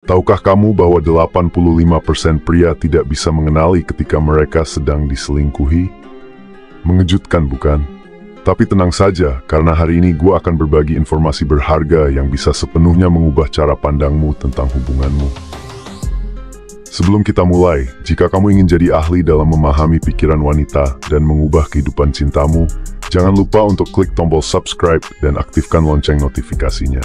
Tahukah kamu bahwa 85% pria tidak bisa mengenali ketika mereka sedang diselingkuhi? Mengejutkan bukan? Tapi tenang saja, karena hari ini gue akan berbagi informasi berharga yang bisa sepenuhnya mengubah cara pandangmu tentang hubunganmu. Sebelum kita mulai, jika kamu ingin jadi ahli dalam memahami pikiran wanita dan mengubah kehidupan cintamu, jangan lupa untuk klik tombol subscribe dan aktifkan lonceng notifikasinya.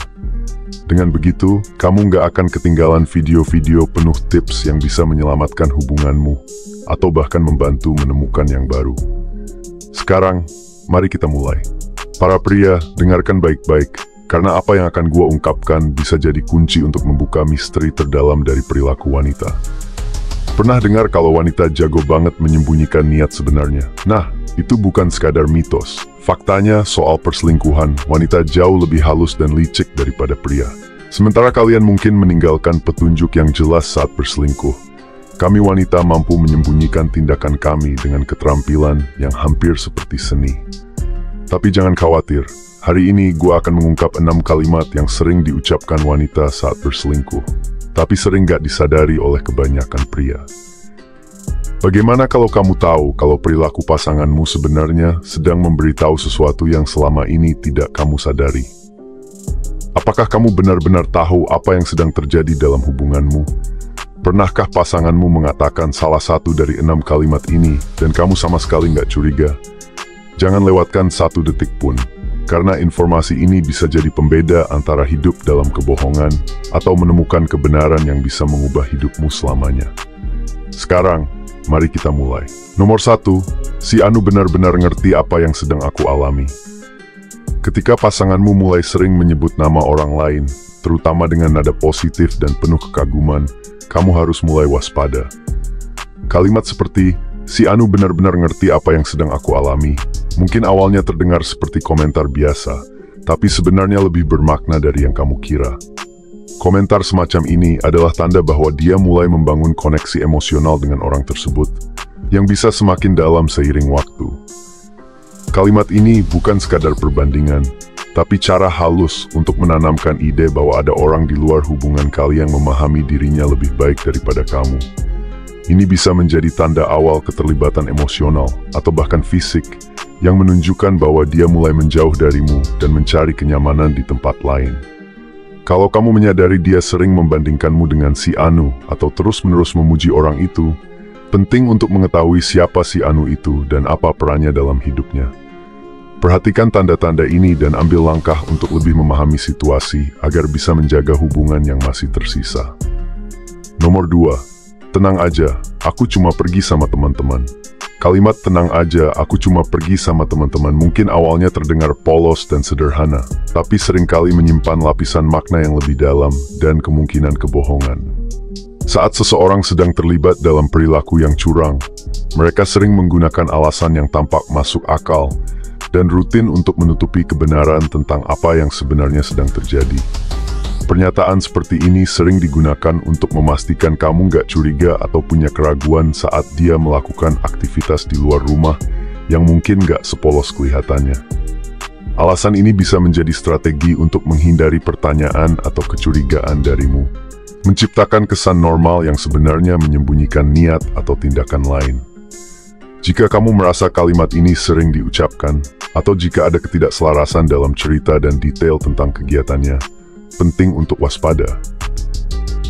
Dengan begitu, kamu nggak akan ketinggalan video-video penuh tips yang bisa menyelamatkan hubunganmu, atau bahkan membantu menemukan yang baru. Sekarang, mari kita mulai. Para pria, dengarkan baik-baik, karena apa yang akan gua ungkapkan bisa jadi kunci untuk membuka misteri terdalam dari perilaku wanita. Pernah dengar kalau wanita jago banget menyembunyikan niat sebenarnya? Nah, itu bukan sekadar mitos. Faktanya, soal perselingkuhan, wanita jauh lebih halus dan licik daripada pria. Sementara kalian mungkin meninggalkan petunjuk yang jelas saat berselingkuh, kami wanita mampu menyembunyikan tindakan kami dengan keterampilan yang hampir seperti seni. Tapi jangan khawatir, hari ini gua akan mengungkap 6 kalimat yang sering diucapkan wanita saat berselingkuh, tapi sering gak disadari oleh kebanyakan pria. Bagaimana kalau kamu tahu kalau perilaku pasanganmu sebenarnya sedang memberitahu sesuatu yang selama ini tidak kamu sadari? Apakah kamu benar-benar tahu apa yang sedang terjadi dalam hubunganmu? Pernahkah pasanganmu mengatakan salah satu dari 6 kalimat ini dan kamu sama sekali nggak curiga? Jangan lewatkan 1 detik pun, karena informasi ini bisa jadi pembeda antara hidup dalam kebohongan atau menemukan kebenaran yang bisa mengubah hidupmu selamanya. Sekarang, mari kita mulai. Nomor 1, si Anu benar-benar ngerti apa yang sedang aku alami. Ketika pasanganmu mulai sering menyebut nama orang lain, terutama dengan nada positif dan penuh kekaguman, kamu harus mulai waspada. Kalimat seperti, si Anu benar-benar ngerti apa yang sedang aku alami, mungkin awalnya terdengar seperti komentar biasa, tapi sebenarnya lebih bermakna dari yang kamu kira. Komentar semacam ini adalah tanda bahwa dia mulai membangun koneksi emosional dengan orang tersebut, yang bisa semakin dalam seiring waktu. Kalimat ini bukan sekadar perbandingan, tapi cara halus untuk menanamkan ide bahwa ada orang di luar hubungan kalian yang memahami dirinya lebih baik daripada kamu. Ini bisa menjadi tanda awal keterlibatan emosional, atau bahkan fisik, yang menunjukkan bahwa dia mulai menjauh darimu dan mencari kenyamanan di tempat lain. Kalau kamu menyadari dia sering membandingkanmu dengan si Anu atau terus-menerus memuji orang itu, penting untuk mengetahui siapa si Anu itu dan apa perannya dalam hidupnya. Perhatikan tanda-tanda ini dan ambil langkah untuk lebih memahami situasi agar bisa menjaga hubungan yang masih tersisa. Nomor 2, tenang aja, aku cuma pergi sama teman-teman. Kalimat tenang aja, aku cuma pergi sama teman-teman mungkin awalnya terdengar polos dan sederhana, tapi seringkali menyimpan lapisan makna yang lebih dalam dan kemungkinan kebohongan. Saat seseorang sedang terlibat dalam perilaku yang curang, mereka sering menggunakan alasan yang tampak masuk akal dan rutin untuk menutupi kebenaran tentang apa yang sebenarnya sedang terjadi. Pernyataan seperti ini sering digunakan untuk memastikan kamu nggak curiga atau punya keraguan saat dia melakukan aktivitas di luar rumah yang mungkin nggak sepolos kelihatannya. Alasan ini bisa menjadi strategi untuk menghindari pertanyaan atau kecurigaan darimu, menciptakan kesan normal yang sebenarnya menyembunyikan niat atau tindakan lain. Jika kamu merasa kalimat ini sering diucapkan, atau jika ada ketidakselarasan dalam cerita dan detail tentang kegiatannya, penting untuk waspada.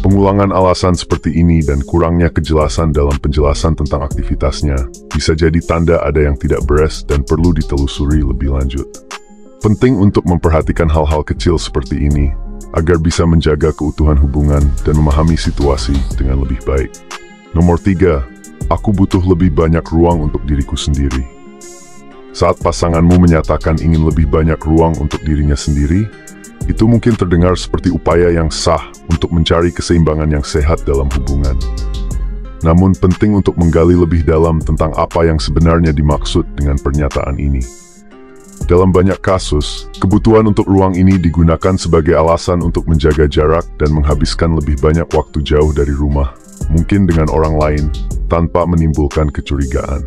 Pengulangan alasan seperti ini dan kurangnya kejelasan dalam penjelasan tentang aktivitasnya bisa jadi tanda ada yang tidak beres dan perlu ditelusuri lebih lanjut. Penting untuk memperhatikan hal-hal kecil seperti ini agar bisa menjaga keutuhan hubungan dan memahami situasi dengan lebih baik. Nomor 3, aku butuh lebih banyak ruang untuk diriku sendiri. Saat pasanganmu menyatakan ingin lebih banyak ruang untuk dirinya sendiri, itu mungkin terdengar seperti upaya yang sah untuk mencari keseimbangan yang sehat dalam hubungan. Namun penting untuk menggali lebih dalam tentang apa yang sebenarnya dimaksud dengan pernyataan ini. Dalam banyak kasus, kebutuhan untuk ruang ini digunakan sebagai alasan untuk menjaga jarak dan menghabiskan lebih banyak waktu jauh dari rumah, mungkin dengan orang lain, tanpa menimbulkan kecurigaan.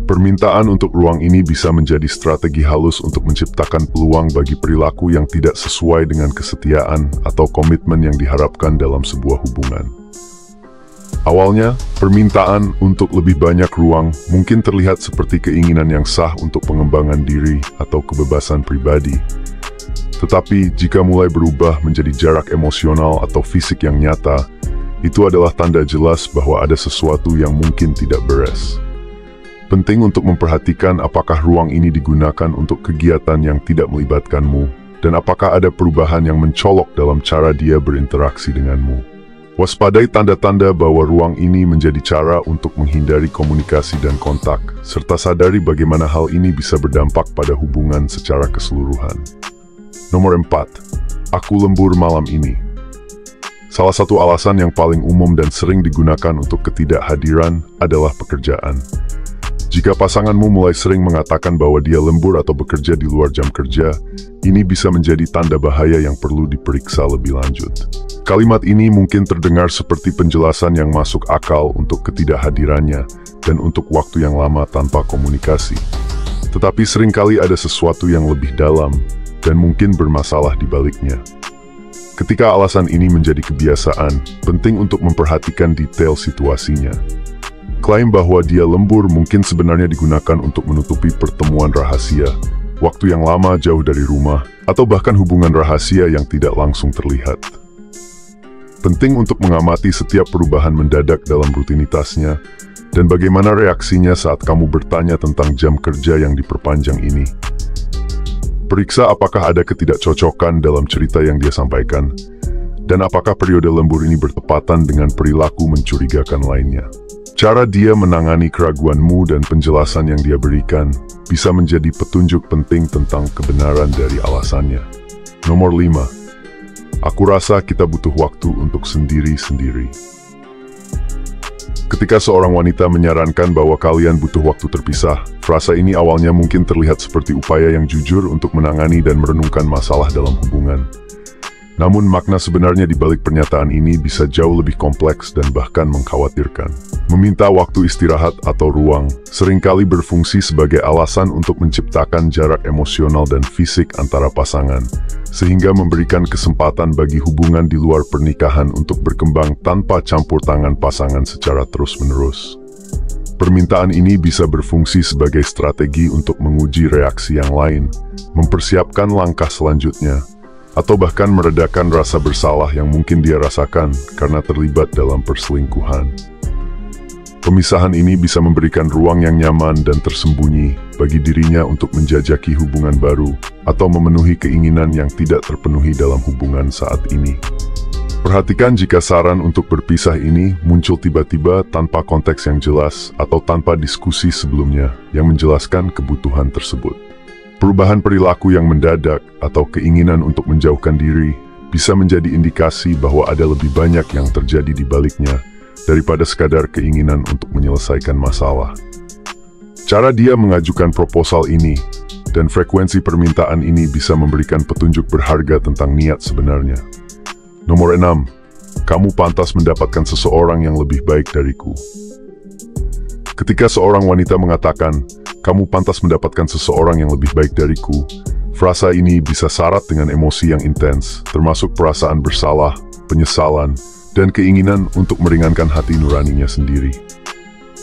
Permintaan untuk ruang ini bisa menjadi strategi halus untuk menciptakan peluang bagi perilaku yang tidak sesuai dengan kesetiaan atau komitmen yang diharapkan dalam sebuah hubungan. Awalnya, permintaan untuk lebih banyak ruang mungkin terlihat seperti keinginan yang sah untuk pengembangan diri atau kebebasan pribadi. Tetapi, jika mulai berubah menjadi jarak emosional atau fisik yang nyata, itu adalah tanda jelas bahwa ada sesuatu yang mungkin tidak beres. Penting untuk memperhatikan apakah ruang ini digunakan untuk kegiatan yang tidak melibatkanmu, dan apakah ada perubahan yang mencolok dalam cara dia berinteraksi denganmu. Waspadai tanda-tanda bahwa ruang ini menjadi cara untuk menghindari komunikasi dan kontak, serta sadari bagaimana hal ini bisa berdampak pada hubungan secara keseluruhan. Nomor 4. Aku lembur malam ini. Salah satu alasan yang paling umum dan sering digunakan untuk ketidakhadiran adalah pekerjaan. Jika pasanganmu mulai sering mengatakan bahwa dia lembur atau bekerja di luar jam kerja, ini bisa menjadi tanda bahaya yang perlu diperiksa lebih lanjut. Kalimat ini mungkin terdengar seperti penjelasan yang masuk akal untuk ketidakhadirannya dan untuk waktu yang lama tanpa komunikasi. Tetapi seringkali ada sesuatu yang lebih dalam dan mungkin bermasalah di baliknya. Ketika alasan ini menjadi kebiasaan, penting untuk memperhatikan detail situasinya. Klaim bahwa dia lembur mungkin sebenarnya digunakan untuk menutupi pertemuan rahasia, waktu yang lama jauh dari rumah, atau bahkan hubungan rahasia yang tidak langsung terlihat. Penting untuk mengamati setiap perubahan mendadak dalam rutinitasnya, dan bagaimana reaksinya saat kamu bertanya tentang jam kerja yang diperpanjang ini. Periksa apakah ada ketidakcocokan dalam cerita yang dia sampaikan, dan apakah periode lembur ini bertepatan dengan perilaku mencurigakan lainnya. Cara dia menangani keraguanmu dan penjelasan yang dia berikan bisa menjadi petunjuk penting tentang kebenaran dari alasannya. Nomor 5. Aku rasa kita butuh waktu untuk sendiri-sendiri. Ketika seorang wanita menyarankan bahwa kalian butuh waktu terpisah, frasa ini awalnya mungkin terlihat seperti upaya yang jujur untuk menangani dan merenungkan masalah dalam hubungan. Namun makna sebenarnya di balik pernyataan ini bisa jauh lebih kompleks dan bahkan mengkhawatirkan. Meminta waktu istirahat atau ruang seringkali berfungsi sebagai alasan untuk menciptakan jarak emosional dan fisik antara pasangan, sehingga memberikan kesempatan bagi hubungan di luar pernikahan untuk berkembang tanpa campur tangan pasangan secara terus-menerus. Permintaan ini bisa berfungsi sebagai strategi untuk menguji reaksi yang lain, mempersiapkan langkah selanjutnya, atau bahkan meredakan rasa bersalah yang mungkin dia rasakan karena terlibat dalam perselingkuhan. Pemisahan ini bisa memberikan ruang yang nyaman dan tersembunyi bagi dirinya untuk menjajaki hubungan baru atau memenuhi keinginan yang tidak terpenuhi dalam hubungan saat ini. Perhatikan jika saran untuk berpisah ini muncul tiba-tiba tanpa konteks yang jelas atau tanpa diskusi sebelumnya yang menjelaskan kebutuhan tersebut. Perubahan perilaku yang mendadak atau keinginan untuk menjauhkan diri bisa menjadi indikasi bahwa ada lebih banyak yang terjadi di baliknya daripada sekadar keinginan untuk menyelesaikan masalah. Cara dia mengajukan proposal ini dan frekuensi permintaan ini bisa memberikan petunjuk berharga tentang niat sebenarnya. Nomor 6. Kamu pantas mendapatkan seseorang yang lebih baik dariku. Ketika seorang wanita mengatakan, kamu pantas mendapatkan seseorang yang lebih baik dariku, frasa ini bisa syarat dengan emosi yang intens, termasuk perasaan bersalah, penyesalan, dan keinginan untuk meringankan hati nuraninya sendiri.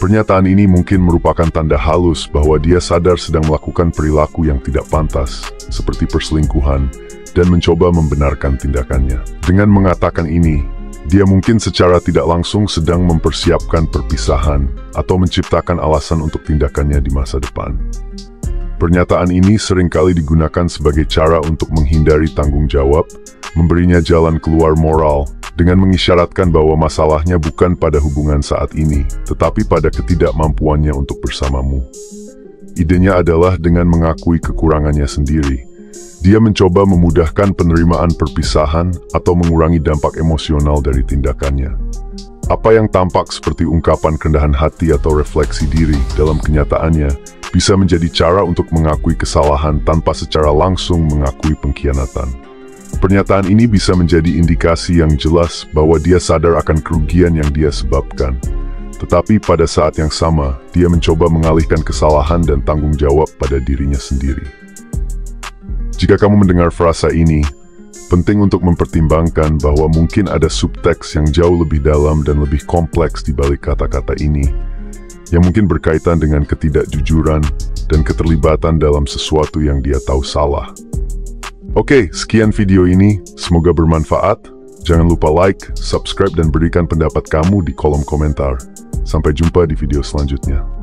Pernyataan ini mungkin merupakan tanda halus bahwa dia sadar sedang melakukan perilaku yang tidak pantas, seperti perselingkuhan, dan mencoba membenarkan tindakannya. Dengan mengatakan ini, dia mungkin secara tidak langsung sedang mempersiapkan perpisahan atau menciptakan alasan untuk tindakannya di masa depan. Pernyataan ini seringkali digunakan sebagai cara untuk menghindari tanggung jawab, memberinya jalan keluar moral, dengan mengisyaratkan bahwa masalahnya bukan pada hubungan saat ini, tetapi pada ketidakmampuannya untuk bersamamu. Idenya adalah dengan mengakui kekurangannya sendiri. Dia mencoba memudahkan penerimaan perpisahan atau mengurangi dampak emosional dari tindakannya. Apa yang tampak seperti ungkapan kerendahan hati atau refleksi diri dalam kenyataannya bisa menjadi cara untuk mengakui kesalahan tanpa secara langsung mengakui pengkhianatan. Pernyataan ini bisa menjadi indikasi yang jelas bahwa dia sadar akan kerugian yang dia sebabkan, Tetapi pada saat yang sama, dia mencoba mengalihkan kesalahan dan tanggung jawab pada dirinya sendiri. Jika kamu mendengar frasa ini, penting untuk mempertimbangkan bahwa mungkin ada subteks yang jauh lebih dalam dan lebih kompleks di balik kata-kata ini, yang mungkin berkaitan dengan ketidakjujuran dan keterlibatan dalam sesuatu yang dia tahu salah. Oke, sekian video ini, semoga bermanfaat. Jangan lupa like, subscribe, dan berikan pendapat kamu di kolom komentar. Sampai jumpa di video selanjutnya.